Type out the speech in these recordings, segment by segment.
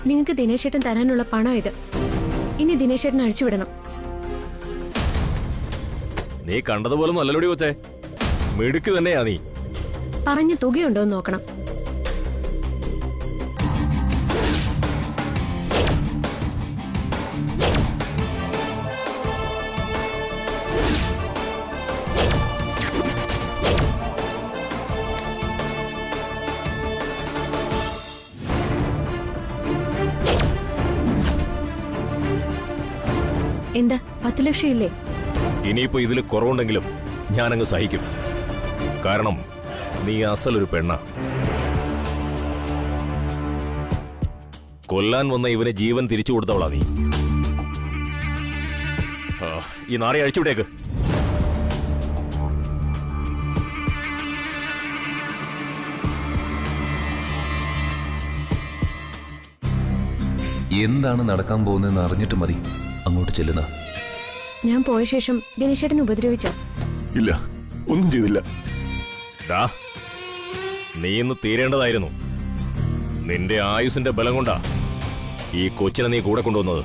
നിങ്ങൾക്ക് ദിനേശേട്ടൻ തരാനുള്ള പണം ഇത്. ഇനി ദിനേശേട്ടൻ അഴിച്ചുവിടണം. നീ കണ്ടതുപോലെ നല്ലലോടി കൊച്ചേ, മിടുക്ക് തന്നെയാ നീ. പറഞ്ഞ തുകയുണ്ടോ എന്ന് നോക്കണം. എന്താ 10 ലക്ഷം ഇല്ലേ? ഇനിയിപ്പോ ഇതിൽ കുറവുണ്ടെങ്കിലും ഞാനങ്ങ് സഹിക്കും. കാരണം നീ അസലൊരു പെണ്ണ. കൊല്ലാൻ വന്ന ഇവന് ജീവൻ തിരിച്ചു കൊടുത്തവളാ നീ. ഈ നാറി അഴിച്ചുവിടേക്ക്. എന്താണ് നടക്കാൻ പോകുന്നതെന്ന് അറിഞ്ഞിട്ട് മതി അങ്ങോട്ട് ചെല്ലുന്ന. ഞാൻ പോയ ശേഷം ദിനേശേട്ടൻ ഉപദ്രവിച്ചോ? ഇല്ല, ഒന്നും ചെയ്തില്ല. നീ ഇന്ന് തീരേണ്ടതായിരുന്നു. നിന്റെ ആയുസിന്റെ ബലം കൊണ്ടാ ഈ കൊച്ചിനെ നീ കൂടെ കൊണ്ടുവന്നത്.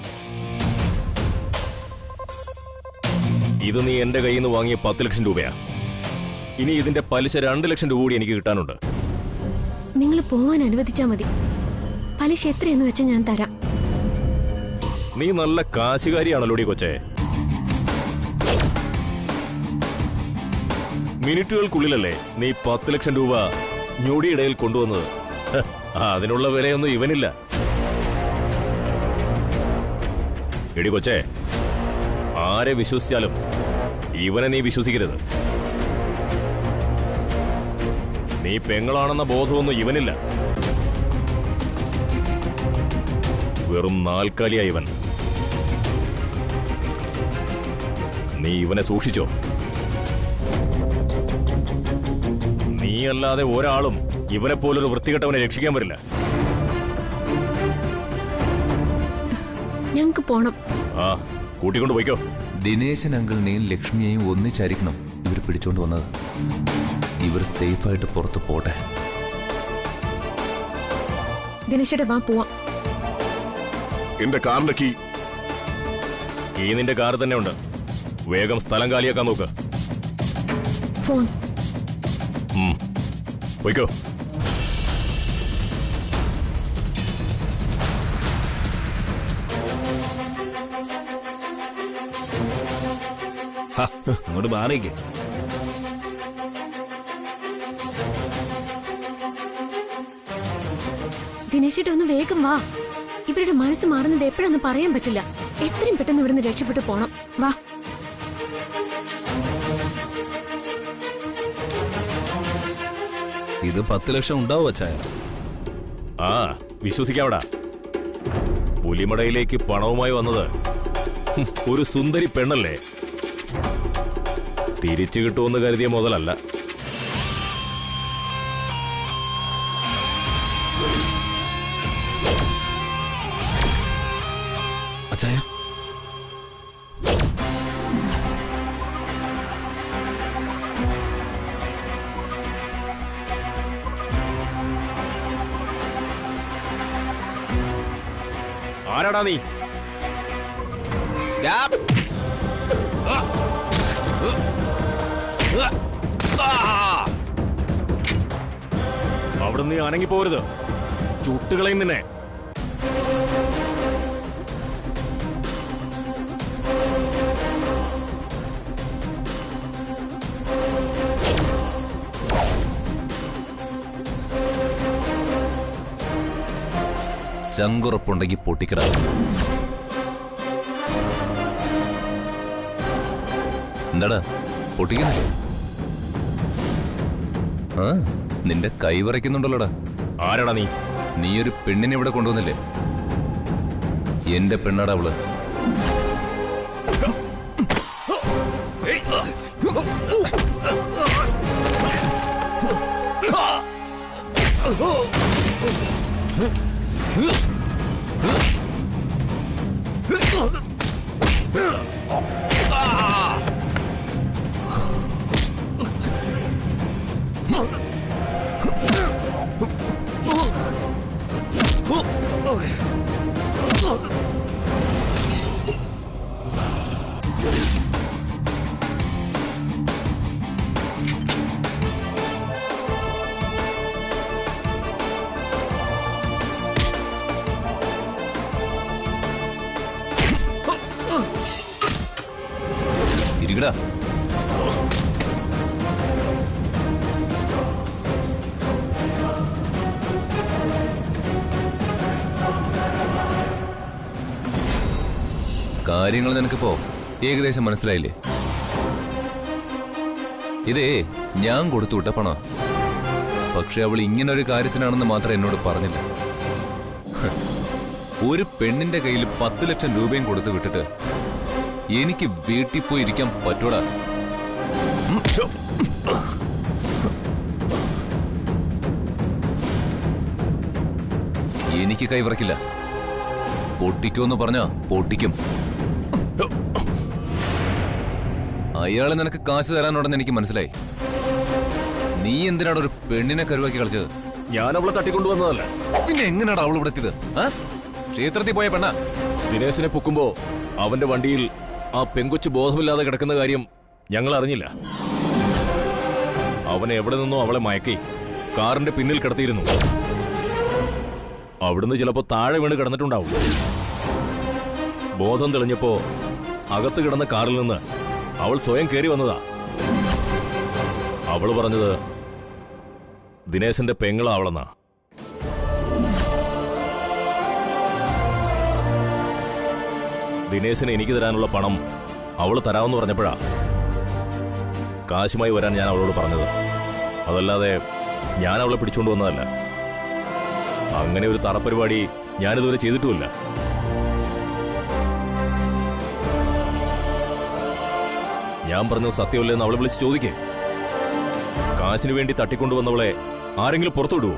ഇത് നീ എന്റെ കയ്യിൽ നിന്ന് വാങ്ങിയ 10 ലക്ഷം രൂപയാ. ഇനി ഇതിന്റെ പലിശ 2 ലക്ഷം രൂപ കൂടി എനിക്ക് കിട്ടാനുണ്ട്. നിങ്ങൾ പോവാൻ അനുവദിച്ചാ മതി. പലിശ എത്രയെന്ന് വെച്ചാൽ ഞാൻ തരാം. നീ നല്ല കാശുകാരിയാണല്ലോടി കൊച്ചേ. മിനിറ്റുകൾക്കുള്ളിലല്ലേ നീ 10 ലക്ഷം രൂപ ഞൊടിയിടയിൽ കൊണ്ടുവന്നത്. അതിനുള്ള വിലയൊന്നും ഇവനില്ല. എടി കൊച്ചേ, ആരെ വിശ്വസിച്ചാലും ഇവനെ നീ വിശ്വസിക്കരുത്. നീ പെങ്ങളാണെന്ന ബോധമൊന്നും ഇവനില്ല. വെറും നാൽക്കാലിയാ ഇവൻ. നീ ഇവനെ സൂക്ഷിച്ചോ. നീയല്ലാതെ ഒരാളും ഇവനെ പോലൊരു വൃത്തികെട്ടവനെ രക്ഷിക്കാൻ വരില്ല. ഞങ്ങൾക്ക് പോണം. ആ, കൂട്ടിക്കൊണ്ട് പോയിക്കോ. ദിനേശൻ അങ്കിളിനെയും ലക്ഷ്മിയെയും ഒന്നിച്ചായിരിക്കണം ഇവർ പിടിച്ചോണ്ട് വന്നത്. ഇവർ സേഫായിട്ട് പുറത്ത് പോട്ടെ. ദിനേശേട്ടാ വാ പോവാം. എന്റെ കാറിന്റെ കീ നിന്റെ കാർ തന്നെ ഉണ്ട്. വേഗം സ്ഥലം കാലിയാക്കാൻ നോക്ക്. ഫോൺ പോയിക്കോ. അങ്ങോട്ട് മാറിക്കേ. ദിനേശേട്ടാ ഒന്ന് വേഗം വാ. ഇവരുടെ മനസ്സ് മാറുന്നത് എപ്പോഴാന്ന് പറയാൻ പറ്റില്ല. എത്രയും പെട്ടെന്ന് ഇവിടുന്ന് രക്ഷപ്പെട്ടു പോണം. വാ. ഇത് 10 ലക്ഷം ഉണ്ടാവും അച്ചായ. ആ, വിശ്വസിക്കാവടാ. പുലിമടയിലേക്ക് പണവുമായി വന്നത് ഒരു സുന്ദരി പെണ്ണല്ലേ. തിരിച്ചു കിട്ടുമെന്ന് കരുതിയ മുതലല്ല. അച്ചായ, ആരാടാ നീ? അവിടെ നീ അനങ്ങി പോരുത്. ചുട്ടുകളയും നിന്നെ. ചങ്കുറപ്പുണ്ടെങ്കിൽ പൊട്ടിക്കട. എന്താടാ പൊട്ടിക്കുന്നില്ലേ? ആ, നിന്റെ കൈ വിറയ്ക്കുന്നുണ്ടല്ലോടാ. ആരാടാ നീ? നീ ഒരു പെണ്ണിനെ ഇവിടെ കൊണ്ടുവന്നില്ലേ? എന്റെ പെണ്ണാടാ അവള്. ഇരിക്കടാ. കാര്യങ്ങൾ നിനക്കിപ്പോ ഏകദേശം മനസ്സിലായില്ലേ? ഇതേ ഞാൻ കൊടുത്തുവിട്ട പണം. പക്ഷെ അവൾ ഇങ്ങനൊരു കാര്യത്തിനാണെന്ന് മാത്രം എന്നോട് പറഞ്ഞില്ല. ഒരു പെണ്ണിന്റെ കയ്യിൽ 10 ലക്ഷം രൂപയും കൊടുത്തു വിട്ടിട്ട് എനിക്ക് വീട്ടിൽ പോയി ഇരിക്കാൻ പറ്റൂടാ? എനിക്ക് കൈവിറക്കില്ല. പൊട്ടിക്കുമെന്ന് പറഞ്ഞാ പൊട്ടിക്കും. അയാള് നിനക്ക് കാശ് തരാനുണ്ടെന്ന് എനിക്ക് മനസ്സിലായി. നീ എന്തിനാണ് ഒരു പെണ്ണിനെ കരുവാക്കി കളിച്ചത്? ഞാൻ അവളെ തട്ടിക്കൊണ്ടുവന്നതല്ല. പിന്നെ എങ്ങനെയാണ് അവൾ ഇവിടെ എത്തിയത്? ക്ഷേത്രത്തിൽ പോയ പെണ്ണ. ദിനേശിനെ പൊക്കുമ്പോ അവന്റെ വണ്ടിയിൽ ആ പെങ്കൊച്ച് ബോധമില്ലാതെ കിടക്കുന്ന കാര്യം ഞങ്ങൾ അറിഞ്ഞില്ല. അവൻ എവിടെ നിന്നോ അവളെ മയക്കി കാറിന്റെ പിന്നിൽ കിടത്തിയിരുന്നു. അവിടുന്ന് ചിലപ്പോ താഴെ വീണ് കിടന്നിട്ടുണ്ടാവും. ബോധം തെളിഞ്ഞപ്പോ അകത്ത് കിടന്ന കാറിൽ നിന്ന് അവൾ സ്വയം കയറി വന്നതാ. അവള് പറഞ്ഞത് ദിനേശന്റെ പെങ്ങളാ അവളെന്നാ. ദിനേശന് എനിക്ക് തരാനുള്ള പണം അവള് തരാമെന്ന് പറഞ്ഞപ്പോഴാ കാശുമായി വരാൻ ഞാൻ അവളോട് പറഞ്ഞത്. അതല്ലാതെ ഞാൻ അവളെ പിടിച്ചുകൊണ്ട് വന്നതല്ല. അങ്ങനെ ഒരു തറപ്പരിപാടി ഞാനിതുവരെ ചെയ്തിട്ടുമില്ല. ഞാൻ പറഞ്ഞത് സത്യമല്ലെന്ന് അവളെ വിളിച്ച് ചോദിക്കേ. കാശിനു വേണ്ടി തട്ടിക്കൊണ്ടുവന്നവളെ ആരെങ്കിലും പുറത്തു വിടുവോ?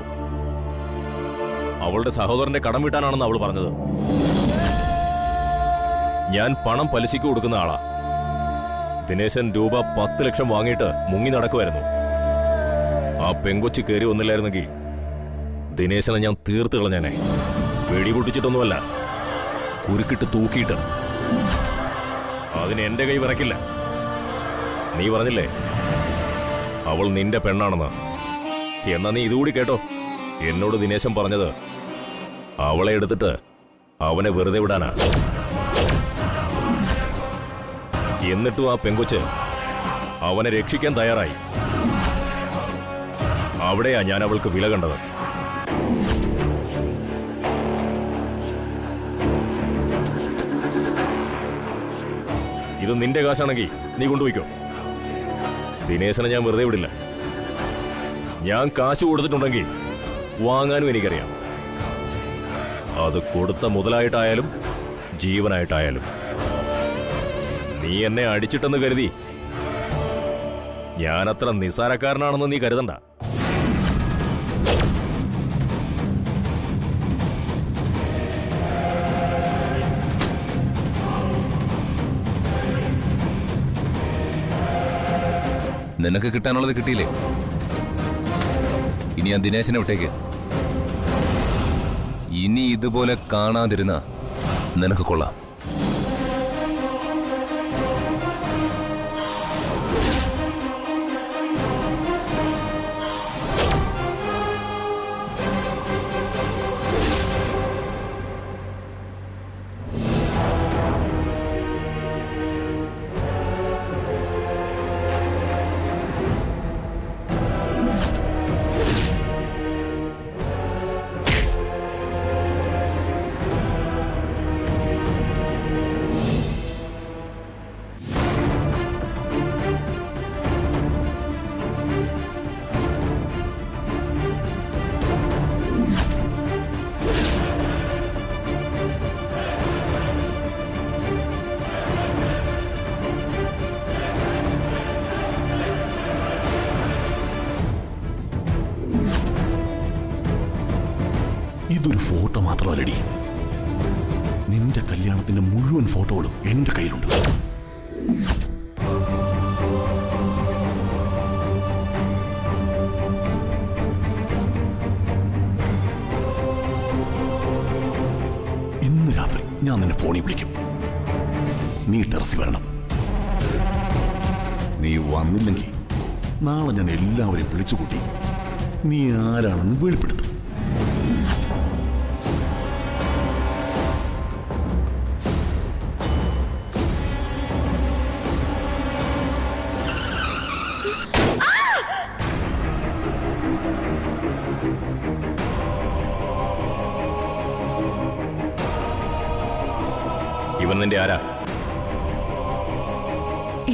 അവളുടെ സഹോദരന്റെ കടം വീട്ടാനാണെന്ന് അവൾ പറഞ്ഞത്. ഞാൻ പണം പലിശയ്ക്ക് കൊടുക്കുന്ന ആളാ. ദിനേശൻ രൂപ 10 ലക്ഷം വാങ്ങിയിട്ട് മുങ്ങി നടക്കുമായിരുന്നു. ആ പെങ്കൊച്ച് കയറി വന്നില്ലായിരുന്നെങ്കിൽ ദിനേശനെ ഞാൻ തീർത്ത് കളഞ്ഞേനെ. വെടി പൊട്ടിച്ചിട്ടൊന്നുമല്ല, കുരുക്കിട്ട് തൂക്കിയിട്ട്. അതിന് എന്റെ കൈ വിറക്കില്ല. നീ പറഞ്ഞില്ലേ അവൾ നിന്റെ പെണ്ണാണെന്ന്? എന്നാ നീ ഇതുകൂടി കേട്ടോ. എന്നോട് ദിനേശൻ പറഞ്ഞത് അവളെ എടുത്തിട്ട് അവനെ വെറുതെ വിടാനാ. എന്നിട്ടും ആ പെങ്കൊച്ച് അവനെ രക്ഷിക്കാൻ തയ്യാറായി. അവിടെയാ ഞാൻ അവൾക്ക് വില കണ്ടത്. ഇത് നിന്റെ കാശാണെങ്കിൽ നീ കൊണ്ടുപോയിക്കോ. ദിനേശനെ ഞാൻ വെറുതെ വിടില്ല. ഞാൻ കാശ് കൊടുത്തിട്ടുണ്ടെങ്കിൽ വാങ്ങാനും എനിക്കറിയാം. അത് കൊടുത്ത മുതലായിട്ടായാലും ജീവനായിട്ടായാലും. നീ എന്നെ അടിച്ചിട്ടെന്ന് കരുതി ഞാനത്ര നിസ്സാരക്കാരനാണെന്ന് നീ കരുതണ്ട. നിനക്ക് കിട്ടാനുള്ളത് കിട്ടിയില്ലേ? ഇനി ആ ദിനേശനെ വിട്ടേക്ക്. ഇനി ഇതുപോലെ കാണാതിരുന്ന നിനക്ക് കൊള്ളാം. ഇതൊരു ഫോട്ടോ മാത്രമല്ലടി, നിന്റെ കല്യാണത്തിന്റെ മുഴുവൻ ഫോട്ടോകളും എന്റെ കയ്യിലുണ്ട്. ഇന്ന് രാത്രി ഞാൻ നിന്നെ ഫോണിൽ വിളിക്കും. നീ ടെറസിൽ വരണം. നീ വന്നില്ലെങ്കിൽ നാളെ ഞാൻ എല്ലാവരെയും വിളിച്ചുകൂട്ടി നീ ആരാണെന്ന് വെളിപ്പെടുത്തും. ഇവൻ നിന്റെ ആരാ?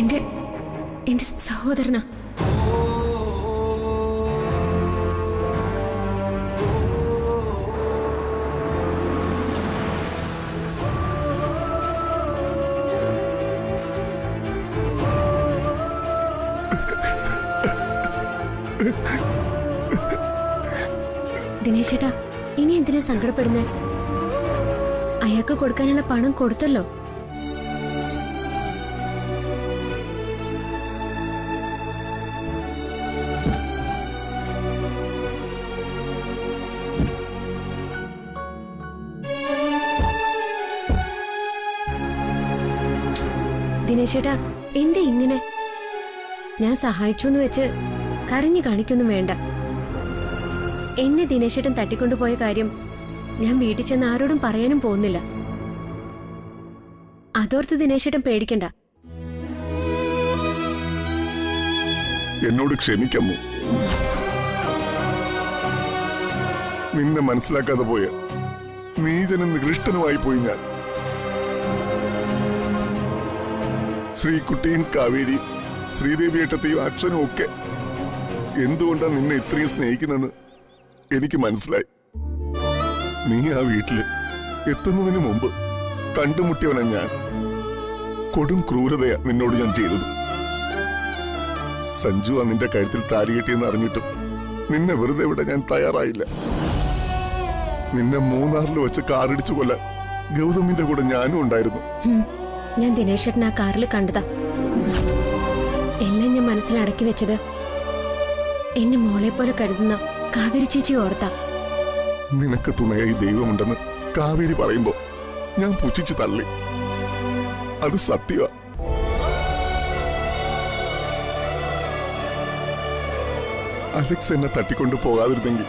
എന്റെ സഹോദരനാ. ദിനേശേട്ടാ, ഇനി എന്തിനാ സങ്കടപ്പെടുന്നേ? അയാൾക്ക് കൊടുക്കാനുള്ള പണം കൊടുത്തല്ലോ. ദിനേശേട്ടാ, എന്തേ ഇങ്ങനെ? ഞാൻ സഹായിച്ചു എന്ന് വെച്ച് കരഞ്ഞു കാണിക്കൊന്നും വേണ്ട. എന്നെ ദിനേശേട്ടൻ തട്ടിക്കൊണ്ടുപോയ കാര്യം ഞാൻ വീട്ടിൽ ചെന്ന് ആരോടും പറയാനും പോകുന്നില്ല. അതോർത്ത് ദിനേശേട്ടൻ പേടിക്കണ്ട. എന്നോട് ക്ഷമിക്കമ്മു. നിന്നെ മനസ്സിലാക്കാതെ പോയ നീചനും നികൃഷ്ടനുമായി പോയി ഞാൻ. ശ്രീകുട്ടിയും കാവേരിയും ശ്രീദേവിയേട്ടത്തെയും അച്ഛനും ഒക്കെ എന്തുകൊണ്ടാണ് നിന്നെ ഇത്രയും സ്നേഹിക്കുന്നെന്ന് എനിക്ക് മനസ്സിലായി. നീ ആ വീട്ടില് എത്തുന്നതിന് മുമ്പ് കണ്ടുമുട്ടിയവനാ ഞാൻ. കൊടും ക്രൂരതയാ നിന്നോട് ഞാൻ ചെയ്തത്. സഞ്ജു ആ നിന്റെ കഴുത്തിൽ താലി കെട്ടിയെന്ന് അറിഞ്ഞിട്ടും നിന്നെ വെറുതെ വിടാൻ ഞാൻ തയ്യാറായില്ല. നിന്നെ മൂന്നാറിൽ വെച്ച് കാറിടിച്ചു കൊല്ലാൻ ഗൗതമിന്റെ കൂടെ ഞാനും ഉണ്ടായിരുന്നു. ഞാൻ ദിനേശേട്ടൻ ആ കാറിൽ കണ്ടതാ. എല്ലാം ഞാൻ മനസ്സിലടക്കി വെച്ചത് എന്നെ മോളെ പോലെ കരുതുന്ന കാവേരി ചേച്ചി ഓർത്താ. നിനക്ക് തുണയായി ദൈവമുണ്ടെന്ന് കാവേരി പറയുമ്പോ ഞാൻ പുച്ഛിച്ചു തള്ളി. അത് സത്യമാ. അലക്സ് എന്നെ തട്ടിക്കൊണ്ടു പോകാതിരുന്നെങ്കിൽ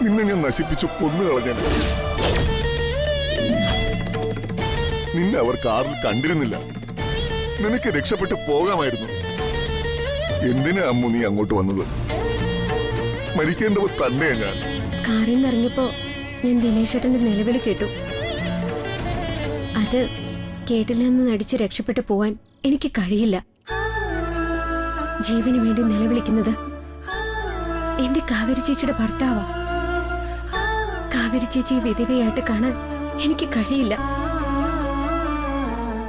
നിന്നെ ഞാൻ നശിപ്പിച്ചു കൊന്നുകളഞ്ഞ. നിന്നെ അവർ കാറിൽ കണ്ടിരുന്നില്ല. നിനക്ക് രക്ഷപ്പെട്ട് പോകാമായിരുന്നു. എന്തിനാ അമ്മു നീ അങ്ങോട്ട് വന്നത്? മരിക്കേണ്ടവർ തന്നെയാ ഞാൻ. കാറിൽ നിന്ന് ഇറങ്ങിയപ്പോ ഞാൻ ദിനേശേട്ടന്റെ നിലവിളി കേട്ടു. അത് കേട്ടില്ലെന്ന് നടിച്ച് രക്ഷപ്പെട്ടു പോവാൻ എനിക്ക് കഴിയില്ല. ജീവന് വേണ്ടി നിലവിളിക്കുന്നത് എന്റെ കാവേരി ചേച്ചിയുടെ ഭർത്താവാ. കാവേരി ചേച്ചി വിധവയായിട്ട് കാണാൻ എനിക്ക് കഴിയില്ല.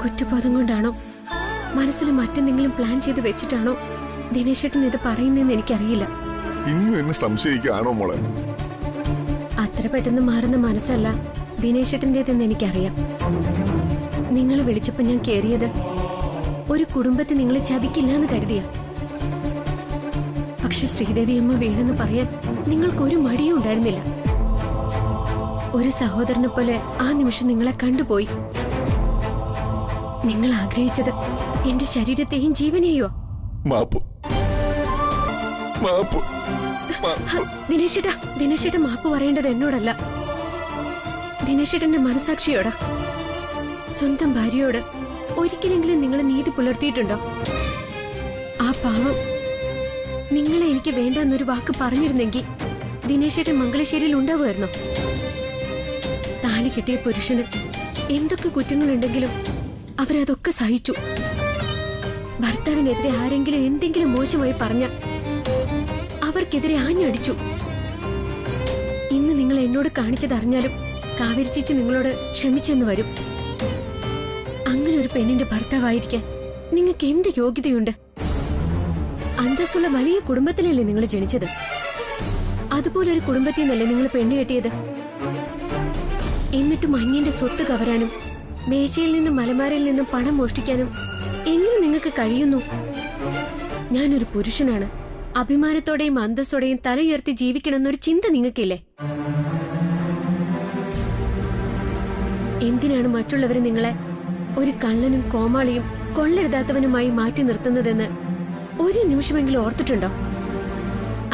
കുറ്റബോധം കൊണ്ടാണോ മനസ്സിൽ മറ്റെന്തെങ്കിലും പ്ലാൻ ചെയ്ത് വെച്ചിട്ടാണോ ദിനേശേട്ടൻ ഇത് പറയുന്നതെന്ന് എനിക്കറിയില്ല. ഇനിയും എന്നെ സംശയിക്കുകയാണോ മോളെ? അത്ര പെട്ടെന്ന് മാറുന്ന മനസ്സല്ല ദിനേശേട്ടൻ്റെതെന്ന് എനിക്കറിയാം. നിങ്ങൾ വിളിച്ചപ്പോ ഞാൻ കേറിയത് ഒരു കുടുംബത്തെ നിങ്ങൾ ചതിക്കില്ല എന്ന് കരുതിയ. പക്ഷെ ശ്രീദേവി അമ്മ വീണെന്ന് പറയാൻ നിങ്ങൾക്കൊരു മടിയും ഉണ്ടായിരുന്നില്ല. ഒരു സഹോദരനെ പോലെ ആ നിമിഷം നിങ്ങളെ കണ്ടുപോയി. നിങ്ങൾ ആഗ്രഹിച്ചത് എന്റെ ശരീരത്തെയും ജീവനെയോ? ദിനേശേട്ട മാപ്പ് പറയേണ്ടത് എന്നോടല്ല, ദിനേശേട്ടന്റെ മനസാക്ഷിയോട്. സ്വന്തം ഭാര്യയോട് ഒരിക്കലെങ്കിലും നിങ്ങൾ നീതി പുലർത്തിയിട്ടുണ്ടോ? ആ പാവം നിങ്ങളെ എനിക്ക് വേണ്ടെന്നൊരു വാക്ക് പറഞ്ഞിരുന്നെങ്കിൽ ദിനേശേട്ടൻ മംഗലശ്ശേരിയിൽ ഉണ്ടാവുമായിരുന്നോ? താലി കിട്ടിയ പുരുഷന് എന്തൊക്കെ കുറ്റങ്ങളുണ്ടെങ്കിലും അവരതൊക്കെ സഹിച്ചു. ഭർത്താവിനെതിരെ ആരെങ്കിലും എന്തെങ്കിലും മോശമായി പറഞ്ഞ അവർക്കെതിരെ ആഞ്ഞടിച്ചു. ഇന്ന് നിങ്ങൾ എന്നോട് കാണിച്ചതറിഞ്ഞാലും കാവേരി ചേച്ചി നിങ്ങളോട് ക്ഷമിച്ചെന്ന് വരും. അങ്ങനെ ഒരു പെണ്ണിന്റെ ഭർത്താവായിരിക്കാൻ നിങ്ങൾക്ക് എന്ത് യോഗ്യതയുണ്ട്? അന്തസ്സുള്ള വലിയ കുടുംബത്തിലല്ലേ നിങ്ങൾ ജനിച്ചത്? അതുപോലൊരു കുടുംബത്തിൽ നിന്നല്ലേ നിങ്ങൾ പെണ്ണ് കെട്ടിയത്? എന്നിട്ടും അന്യന്റെ സ്വത്ത് കവരാനും മേശയിൽ നിന്നും മലമാരയിൽ നിന്നും പണം മോഷ്ടിക്കാനും എങ്ങനെ നിങ്ങൾക്ക് കഴിയുന്നു? ഞാനൊരു പുരുഷനാണ്. അഭിമാനത്തോടെയും അന്തസ്സോടെയും തലയുയർത്തി ജീവിക്കണമെന്നൊരു ചിന്ത നിങ്ങൾക്കില്ലേ? എന്തിനാണ് മറ്റുള്ളവർ നിങ്ങളെ ഒരു കള്ളനും കോമാളിയും കൊള്ളരുതാത്തവനുമായി മാറ്റി നിർത്തുന്നതെന്ന് ഒരു നിമിഷമെങ്കിലും ഓർത്തിട്ടുണ്ടോ?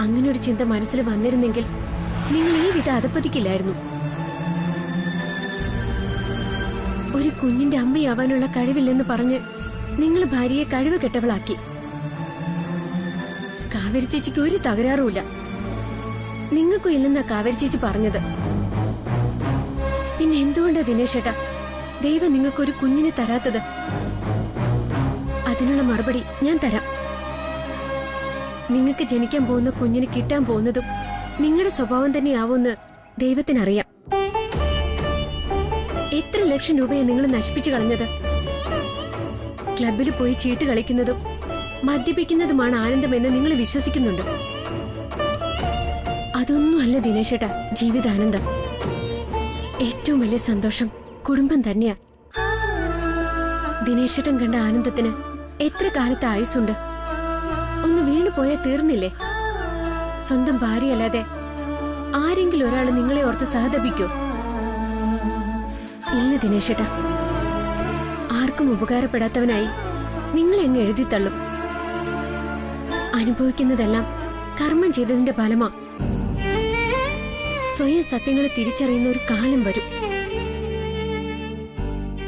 അങ്ങനെ ഒരു ചിന്ത മനസ്സിൽ വന്നിരുന്നെങ്കിൽ നിങ്ങൾ ഈ വിധ അധപ്പതിക്കില്ലായിരുന്നു. ഒരു കുഞ്ഞിന്റെ അമ്മയാവാനുള്ള കഴിവില്ലെന്ന് പറഞ്ഞ് നിങ്ങൾ ഭാര്യയെ കഴിവ് കെട്ടവളാക്കി. കാവേരി ചേച്ചിക്ക് ഒരു തകരാറുമില്ല. നിങ്ങൾക്കും ഇല്ലെന്നാ കാവേരി ചേച്ചി പറഞ്ഞത്. പിന്നെ എന്തുകൊണ്ടാ ദിനേശേട്ടാ ദൈവം നിങ്ങൾക്കൊരു കുഞ്ഞിനെ തരാത്തത്? അതിനുള്ള മറുപടി ഞാൻ തരാം. നിങ്ങൾക്ക് ജനിക്കാൻ പോകുന്ന കുഞ്ഞിന് കിട്ടാൻ പോകുന്നതും നിങ്ങളുടെ സ്വഭാവം തന്നെയാവുമെന്ന് ദൈവത്തിനറിയാം. എത്ര ലക്ഷം രൂപയെ നിങ്ങൾ നശിപ്പിച്ചു കളഞ്ഞത്? ക്ലബിൽ പോയി ചീട്ട് കളിക്കുന്നതും മദ്യപിക്കുന്നതുമാണ് ആനന്ദമെന്ന് നിങ്ങൾ വിശ്വസിക്കുന്നുണ്ട്. അതൊന്നുമല്ല ദിനേശേട്ടാ ജീവിതാനന്ദം. ഏറ്റവും വലിയ സന്തോഷം കുടുംബം തന്നെയാ. ദിനേശേട്ടൻ കണ്ട ആനന്ദത്തിന് എത്ര കാലത്ത് ആയുസുണ്ട്? ഒന്ന് വീണു പോയാൽ തീർന്നില്ലേ? സ്വന്തം ഭാര്യയല്ലാതെ ആരെങ്കിലും ഒരാൾ നിങ്ങളെ ഓർത്ത് സഹതപിക്കോ? ഇല്ല ദിനേശേട്ടാ. ആർക്കും ഉപകാരപ്പെടാത്തവനായി നിങ്ങളെ അങ്ങ് എഴുതിത്തള്ളും. അനുഭവിക്കുന്നതെല്ലാം കർമ്മം ചെയ്തതിന്റെ ഫലമാ. സ്വയം സത്യങ്ങളെ തിരിച്ചറിയുന്ന ഒരു കാലം വരും.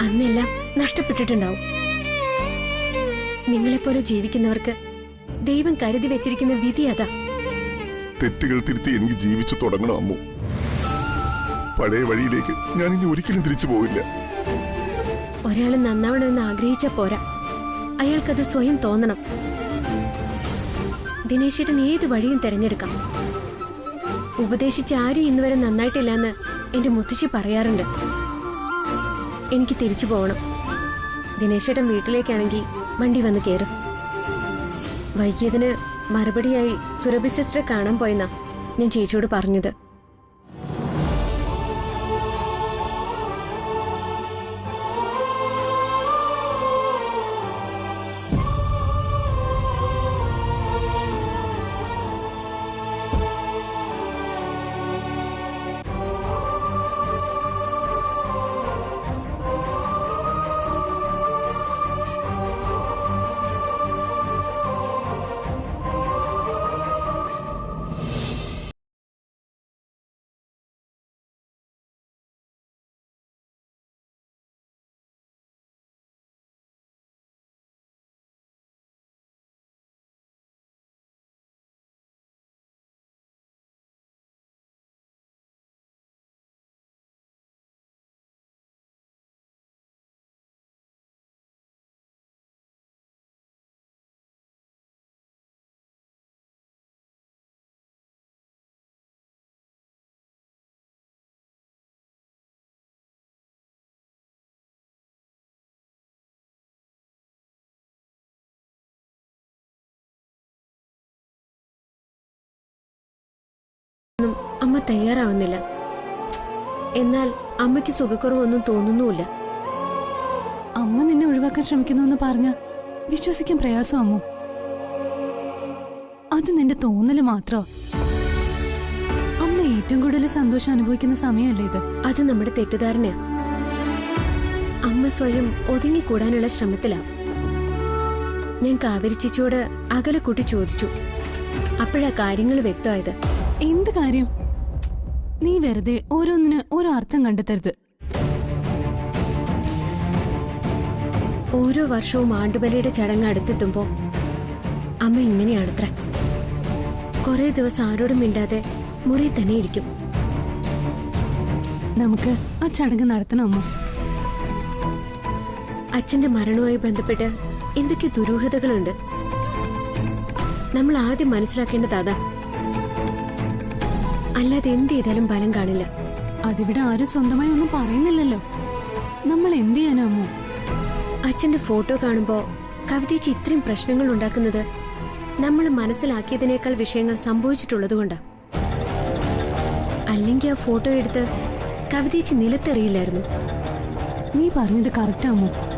അന്നെല്ലാം നഷ്ടപ്പെട്ടിട്ടുണ്ടാവും. നിങ്ങളെപ്പോലെ ജീവിക്കുന്നവർക്ക് ദൈവം കരുതി വെച്ചിരിക്കുന്ന വിധി അതാ. തെറ്റുകൾ തിരുത്തി എനിക്ക് ജീവിച്ചു തുടങ്ങണം അമ്മു. പഴയ വഴിയിലേക്ക് ഞാൻ ഇനി ഒരിക്കലും തിരിച്ചു പോവില്ല. ഒരാൾ നന്നാവണമെന്ന് ആഗ്രഹിച്ച പോരാ, അയാൾക്കത് സ്വയം തോന്നണം. ദിനേശേട്ടൻ ഏത് വഴിയും തെരഞ്ഞെടുക്കാം. ഉപദേശിച്ച് ആരും ഇന്നുവരെ നന്നായിട്ടില്ല എന്ന് എന്റെ മുത്തശ്ശി പറയാറുണ്ട്. എനിക്ക് തിരിച്ചു പോകണം. ദിനേശേട്ടൻ വീട്ടിലേക്കാണെങ്കിൽ വണ്ടി വന്ന് കയറും. വൈകിയതിന് മറുപടിയായി സുരഭി സിസ്റ്ററെ കാണാൻ പോയെന്നാ ഞാൻ ചേച്ചിയോട് പറഞ്ഞത്. അമ്മ തയ്യാറാവുന്നില്ല. എന്നാൽ അമ്മയ്ക്ക് സുഖക്കുറവൊന്നും തോന്നുന്നുമില്ല. അമ്മ നിന്നെ ഒഴിവാക്കാൻ ശ്രമിക്കുന്നു എന്ന് പറഞ്ഞ വിശ്വസിക്കാൻ പ്രയാസം അമ്മു. അത് നിന്റെ തോന്നല് മാത്രോ? അമ്മ ഏറ്റവും കൂടുതൽ സന്തോഷം അനുഭവിക്കുന്ന സമയമല്ലേ ഇത്? അത് നമ്മുടെ തെറ്റിദ്ധാരണയാ. അമ്മ സ്വയം ഒതുങ്ങിക്കൂടാനുള്ള ശ്രമത്തിലാ. ഞാൻ കാവേരി ചേച്ചിയോട് അകലെ കൂട്ടി ചോദിച്ചു. അപ്പോഴാ കാര്യങ്ങൾ വ്യക്തമായത്. എന്ത് കാര്യം? നീ വെറുതെ ഓരോന്നിന് ഓരോ അർത്ഥം കണ്ടെത്തരുത്. ഓരോ വർഷവും ആണ്ടുബലിയുടെ ചടങ്ങ് അടുത്തെത്തുമ്പോ അമ്മ ഇങ്ങനെയാണത്ര. കുറെ ദിവസം ആരോടും മിണ്ടാതെ മുറി തന്നെ ഇരിക്കും. നമുക്ക് ആ ചടങ്ങ് നടത്തണം അമ്മ. അച്ഛന്റെ മരണവുമായി ബന്ധപ്പെട്ട് എന്തൊക്കെ ദുരൂഹതകളുണ്ട്. നമ്മൾ ആദ്യം മനസ്സിലാക്കേണ്ടത് അതാ. അല്ലാതെ എന്ത് ചെയ്താലും ഫലം കാണില്ല. അതിവിടെ ആരും സ്വന്തമായി ഒന്നും പറയുന്നില്ലല്ലോ. നമ്മൾ എന്ത് ചെയ്യാനാ അമ്മു? അച്ഛന്റെ ഫോട്ടോ കാണുമ്പോ കവിതേച്ചി ഇത്രയും പ്രശ്നങ്ങൾ ഉണ്ടാക്കുന്നത് നമ്മൾ മനസ്സിലാക്കിയതിനേക്കാൾ വിഷയങ്ങൾ സംഭവിച്ചിട്ടുള്ളതുകൊണ്ടാ. അല്ലെങ്കിൽ ആ ഫോട്ടോ എടുത്ത് കവിതേച്ചി നിലത്തെറിയില്ലായിരുന്നു. നീ പറഞ്ഞത് കറക്റ്റാ അമ്മു.